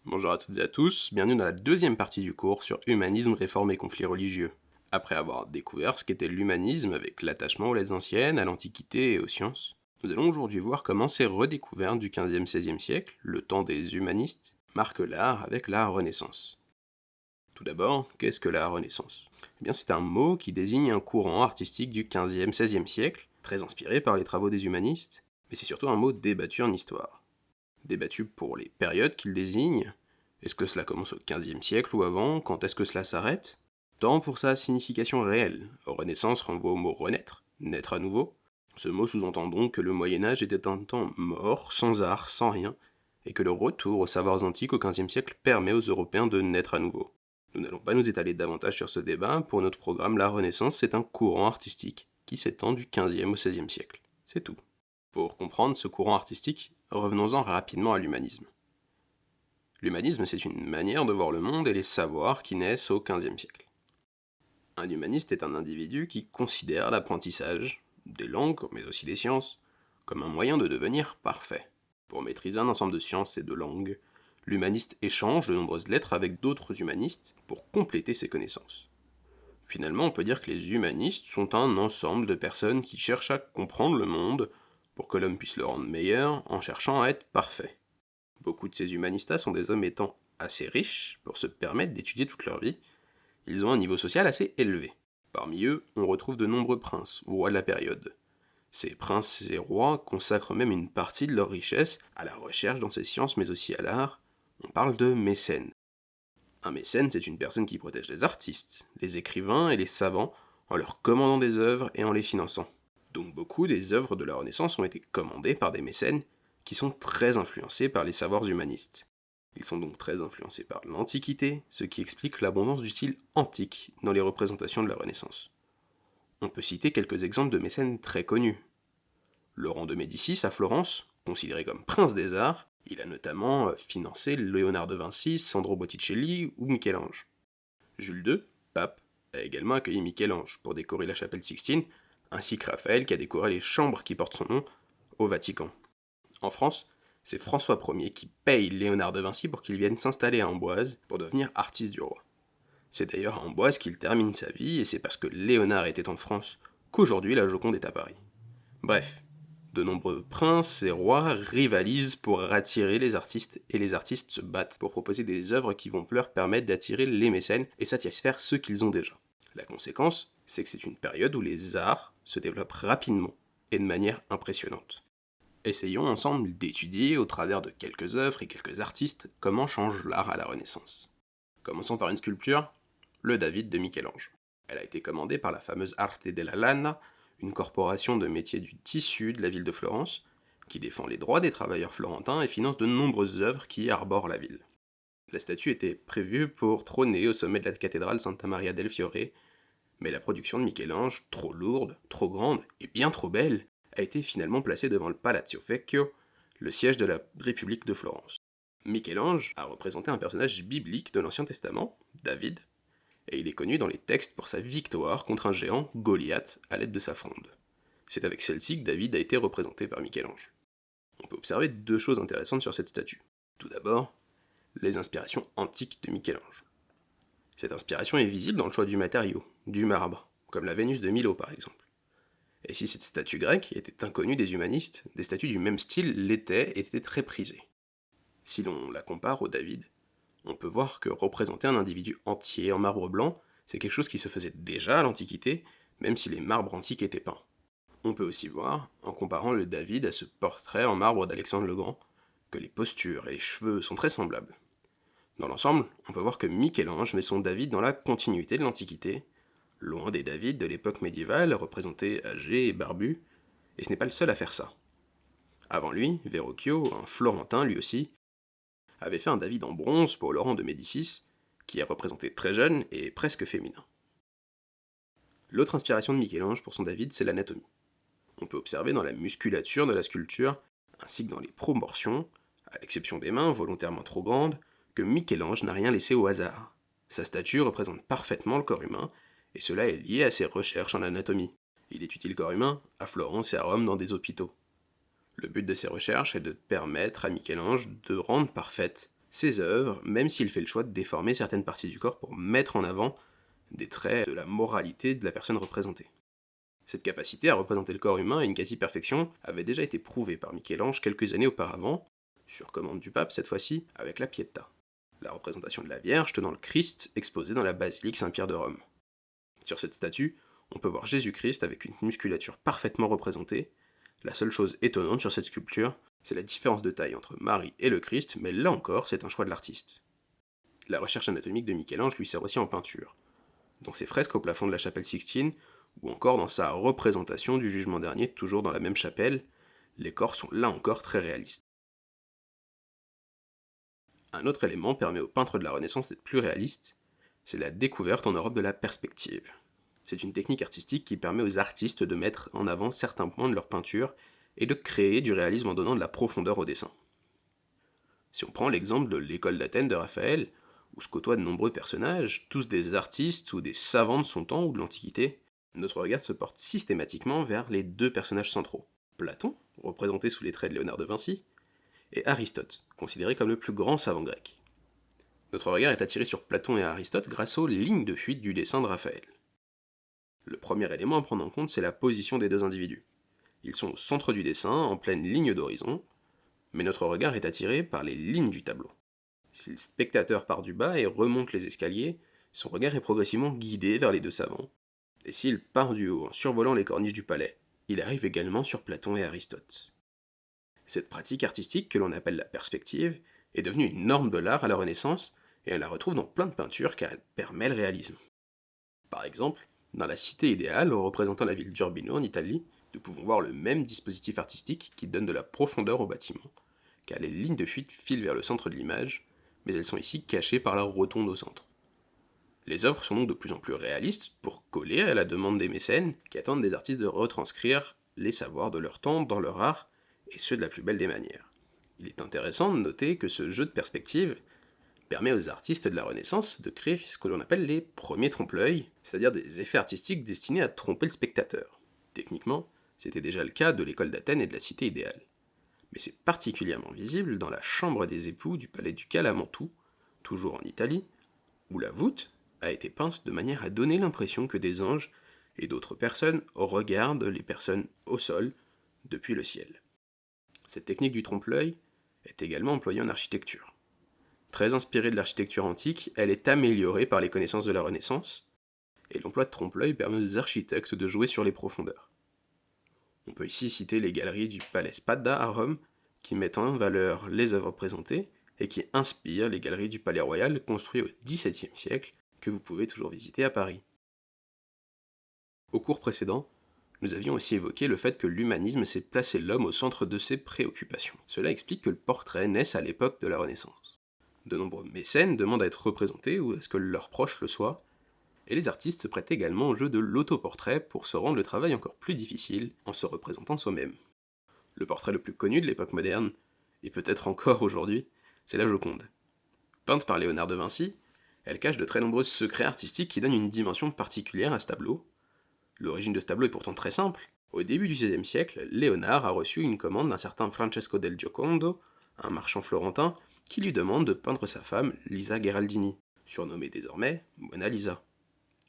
Bonjour à toutes et à tous, bienvenue dans la deuxième partie du cours sur humanisme, réforme et conflits religieux. Après avoir découvert ce qu'était l'humanisme avec l'attachement aux lettres anciennes, à l'Antiquité et aux sciences, nous allons aujourd'hui voir comment ces redécouvertes du 15e-16e siècle, le temps des humanistes, marquent l'art avec la Renaissance. Tout d'abord, qu'est-ce que la Renaissance ? Eh bien, c'est un mot qui désigne un courant artistique du 15e-16e siècle, très inspiré par les travaux des humanistes, mais c'est surtout un mot débattu en histoire. Débattu pour les périodes qu'il désigne. Est-ce que cela commence au XVe siècle ou avant ? Quand est-ce que cela s'arrête ? Tant pour sa signification réelle. Renaissance renvoie au mot renaître, naître à nouveau. Ce mot sous-entend donc que le Moyen-Âge était un temps mort, sans art, sans rien, et que le retour aux savoirs antiques au XVe siècle permet aux Européens de naître à nouveau. Nous n'allons pas nous étaler davantage sur ce débat, pour notre programme, la Renaissance c'est un courant artistique qui s'étend du XVe au XVIe siècle. C'est tout. Pour comprendre ce courant artistique, revenons-en rapidement à l'humanisme. L'humanisme, c'est une manière de voir le monde et les savoirs qui naissent au XVe siècle. Un humaniste est un individu qui considère l'apprentissage, des langues, mais aussi des sciences, comme un moyen de devenir parfait. Pour maîtriser un ensemble de sciences et de langues, l'humaniste échange de nombreuses lettres avec d'autres humanistes pour compléter ses connaissances. Finalement, on peut dire que les humanistes sont un ensemble de personnes qui cherchent à comprendre le monde pour que l'homme puisse le rendre meilleur en cherchant à être parfait. Beaucoup de ces humanistas sont des hommes étant assez riches pour se permettre d'étudier toute leur vie. Ils ont un niveau social assez élevé. Parmi eux, on retrouve de nombreux princes, ou rois de la période. Ces princes et rois consacrent même une partie de leur richesse à la recherche dans ces sciences mais aussi à l'art. On parle de mécènes. Un mécène, c'est une personne qui protège les artistes, les écrivains et les savants en leur commandant des œuvres et en les finançant. Donc beaucoup des œuvres de la Renaissance ont été commandées par des mécènes qui sont très influencés par les savoirs humanistes. Ils sont donc très influencés par l'Antiquité, ce qui explique l'abondance du style antique dans les représentations de la Renaissance. On peut citer quelques exemples de mécènes très connus. Laurent de Médicis à Florence, considéré comme prince des arts, il a notamment financé Léonard de Vinci, Sandro Botticelli ou Michel-Ange. Jules II, pape, a également accueilli Michel-Ange pour décorer la chapelle Sixtine, ainsi que Raphaël qui a décoré les chambres qui portent son nom au Vatican. En France, c'est François Ier qui paye Léonard de Vinci pour qu'il vienne s'installer à Amboise pour devenir artiste du roi. C'est d'ailleurs à Amboise qu'il termine sa vie, et c'est parce que Léonard était en France qu'aujourd'hui la Joconde est à Paris. Bref, de nombreux princes et rois rivalisent pour attirer les artistes, et les artistes se battent pour proposer des œuvres qui vont leur permettre d'attirer les mécènes et satisfaire ceux qu'ils ont déjà. La conséquence, c'est que c'est une période où les arts se développent rapidement et de manière impressionnante. Essayons ensemble d'étudier, au travers de quelques œuvres et quelques artistes, comment change l'art à la Renaissance. Commençons par une sculpture, le David de Michel-Ange. Elle a été commandée par la fameuse Arte della Lana, une corporation de métiers du tissu de la ville de Florence, qui défend les droits des travailleurs florentins et finance de nombreuses œuvres qui arborent la ville. La statue était prévue pour trôner au sommet de la cathédrale Santa Maria del Fiore, mais la production de Michel-Ange, trop lourde, trop grande et bien trop belle, a été finalement placée devant le Palazzo Vecchio, le siège de la République de Florence. Michel-Ange a représenté un personnage biblique de l'Ancien Testament, David, et il est connu dans les textes pour sa victoire contre un géant, Goliath, à l'aide de sa fronde. C'est avec celle-ci que David a été représenté par Michel-Ange. On peut observer deux choses intéressantes sur cette statue. Tout d'abord, les inspirations antiques de Michel-Ange. Cette inspiration est visible dans le choix du matériau, du marbre, comme la Vénus de Milo par exemple. Et si cette statue grecque était inconnue des humanistes, des statues du même style l'étaient et étaient très prisées. Si l'on la compare au David, on peut voir que représenter un individu entier en marbre blanc, c'est quelque chose qui se faisait déjà à l'Antiquité, même si les marbres antiques étaient peints. On peut aussi voir, en comparant le David à ce portrait en marbre d'Alexandre le Grand, que les postures et les cheveux sont très semblables. Dans l'ensemble, on peut voir que Michel-Ange met son David dans la continuité de l'Antiquité, loin des David de l'époque médiévale, représentés âgés et barbus, et ce n'est pas le seul à faire ça. Avant lui, Verrocchio, un Florentin lui aussi, avait fait un David en bronze pour Laurent de Médicis, qui est représenté très jeune et presque féminin. L'autre inspiration de Michel-Ange pour son David, c'est l'anatomie. On peut observer dans la musculature de la sculpture, ainsi que dans les proportions, à l'exception des mains volontairement trop grandes, que Michel-Ange n'a rien laissé au hasard. Sa statue représente parfaitement le corps humain, et cela est lié à ses recherches en anatomie. Il étudie le corps humain à Florence et à Rome dans des hôpitaux. Le but de ces recherches est de permettre à Michel-Ange de rendre parfaite ses œuvres, même s'il fait le choix de déformer certaines parties du corps pour mettre en avant des traits de la moralité de la personne représentée. Cette capacité à représenter le corps humain à une quasi-perfection avait déjà été prouvée par Michel-Ange quelques années auparavant, sur commande du pape cette fois-ci, avec la Pietà, la représentation de la Vierge tenant le Christ exposé dans la basilique Saint-Pierre de Rome. Sur cette statue, on peut voir Jésus-Christ avec une musculature parfaitement représentée. La seule chose étonnante sur cette sculpture, c'est la différence de taille entre Marie et le Christ, mais là encore, c'est un choix de l'artiste. La recherche anatomique de Michel-Ange lui sert aussi en peinture, dans ses fresques au plafond de la chapelle Sixtine, ou encore dans sa représentation du Jugement dernier, toujours dans la même chapelle, les corps sont là encore très réalistes. Un autre élément permet aux peintres de la Renaissance d'être plus réalistes, c'est la découverte en Europe de la perspective. C'est une technique artistique qui permet aux artistes de mettre en avant certains points de leur peinture et de créer du réalisme en donnant de la profondeur au dessin. Si on prend l'exemple de l'école d'Athènes de Raphaël, où se côtoient de nombreux personnages, tous des artistes ou des savants de son temps ou de l'Antiquité, notre regard se porte systématiquement vers les deux personnages centraux. Platon, représenté sous les traits de Léonard de Vinci, et Aristote, considéré comme le plus grand savant grec. Notre regard est attiré sur Platon et Aristote grâce aux lignes de fuite du dessin de Raphaël. Le premier élément à prendre en compte, c'est la position des deux individus. Ils sont au centre du dessin, en pleine ligne d'horizon, mais notre regard est attiré par les lignes du tableau. Si le spectateur part du bas et remonte les escaliers, son regard est progressivement guidé vers les deux savants. Et s'il part du haut en survolant les corniches du palais, il arrive également sur Platon et Aristote. Cette pratique artistique, que l'on appelle la perspective, est devenue une norme de l'art à la Renaissance, et on la retrouve dans plein de peintures car elle permet le réalisme. Par exemple, dans la cité idéale représentant la ville d'Urbino en Italie, nous pouvons voir le même dispositif artistique qui donne de la profondeur au bâtiment, car les lignes de fuite filent vers le centre de l'image, mais elles sont ici cachées par la rotonde au centre. Les œuvres sont donc de plus en plus réalistes pour coller à la demande des mécènes qui attendent des artistes de retranscrire les savoirs de leur temps dans leur art, et ce de la plus belle des manières. Il est intéressant de noter que ce jeu de perspective permet aux artistes de la Renaissance de créer ce que l'on appelle les premiers trompe-l'œil, c'est-à-dire des effets artistiques destinés à tromper le spectateur. Techniquement, c'était déjà le cas de l'école d'Athènes et de la cité idéale. Mais c'est particulièrement visible dans la chambre des époux du palais ducal à Mantoue, toujours en Italie, où la voûte a été peinte de manière à donner l'impression que des anges et d'autres personnes regardent les personnes au sol depuis le ciel. Cette technique du trompe-l'œil est également employée en architecture. Très inspirée de l'architecture antique, elle est améliorée par les connaissances de la Renaissance, et l'emploi de trompe-l'œil permet aux architectes de jouer sur les profondeurs. On peut ici citer les galeries du Palais Spada à Rome, qui mettent en valeur les œuvres présentées, et qui inspirent les galeries du Palais Royal construit au XVIIe siècle, que vous pouvez toujours visiter à Paris. Au cours précédent, nous avions aussi évoqué le fait que l'humanisme s'est placé l'homme au centre de ses préoccupations. Cela explique que le portrait naisse à l'époque de la Renaissance. De nombreux mécènes demandent à être représentés ou à ce que leurs proches le soient, et les artistes se prêtent également au jeu de l'autoportrait pour se rendre le travail encore plus difficile en se représentant soi-même. Le portrait le plus connu de l'époque moderne, et peut-être encore aujourd'hui, c'est la Joconde. Peinte par Léonard de Vinci, elle cache de très nombreux secrets artistiques qui donnent une dimension particulière à ce tableau. L'origine de ce tableau est pourtant très simple. Au début du XVIe siècle, Léonard a reçu une commande d'un certain Francesco del Giocondo, un marchand florentin, qui lui demande de peindre sa femme, Lisa Gherardini, surnommée désormais Mona Lisa.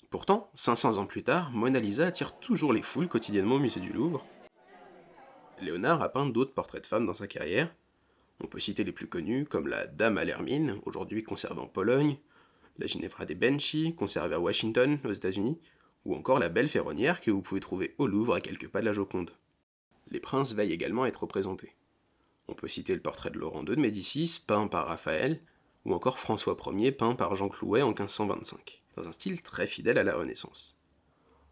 Pourtant, 500 ans plus tard, Mona Lisa attire toujours les foules quotidiennement au musée du Louvre. Léonard a peint d'autres portraits de femmes dans sa carrière. On peut citer les plus connus, comme la Dame à l'hermine, aujourd'hui conservée en Pologne, la Ginevra dei Benci, conservée à Washington, aux États-Unis, ou encore la Belle Ferronnière que vous pouvez trouver au Louvre à quelques pas de la Joconde. Les princes veillent également à être représentés. On peut citer le portrait de Laurent II de Médicis, peint par Raphaël, ou encore François Ier, peint par Jean Clouet en 1525, dans un style très fidèle à la Renaissance.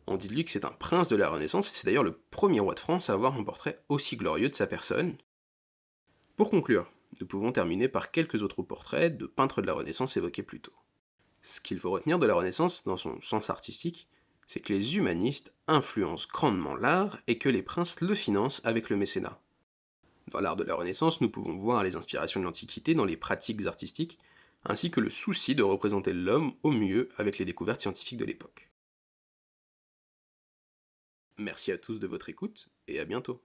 On dit de lui que c'est un prince de la Renaissance, et c'est d'ailleurs le premier roi de France à avoir un portrait aussi glorieux de sa personne. Pour conclure, nous pouvons terminer par quelques autres portraits de peintres de la Renaissance évoqués plus tôt. Ce qu'il faut retenir de la Renaissance dans son sens artistique, c'est que les humanistes influencent grandement l'art et que les princes le financent avec le mécénat. Dans l'art de la Renaissance, nous pouvons voir les inspirations de l'Antiquité dans les pratiques artistiques, ainsi que le souci de représenter l'homme au mieux avec les découvertes scientifiques de l'époque. Merci à tous de votre écoute, et à bientôt.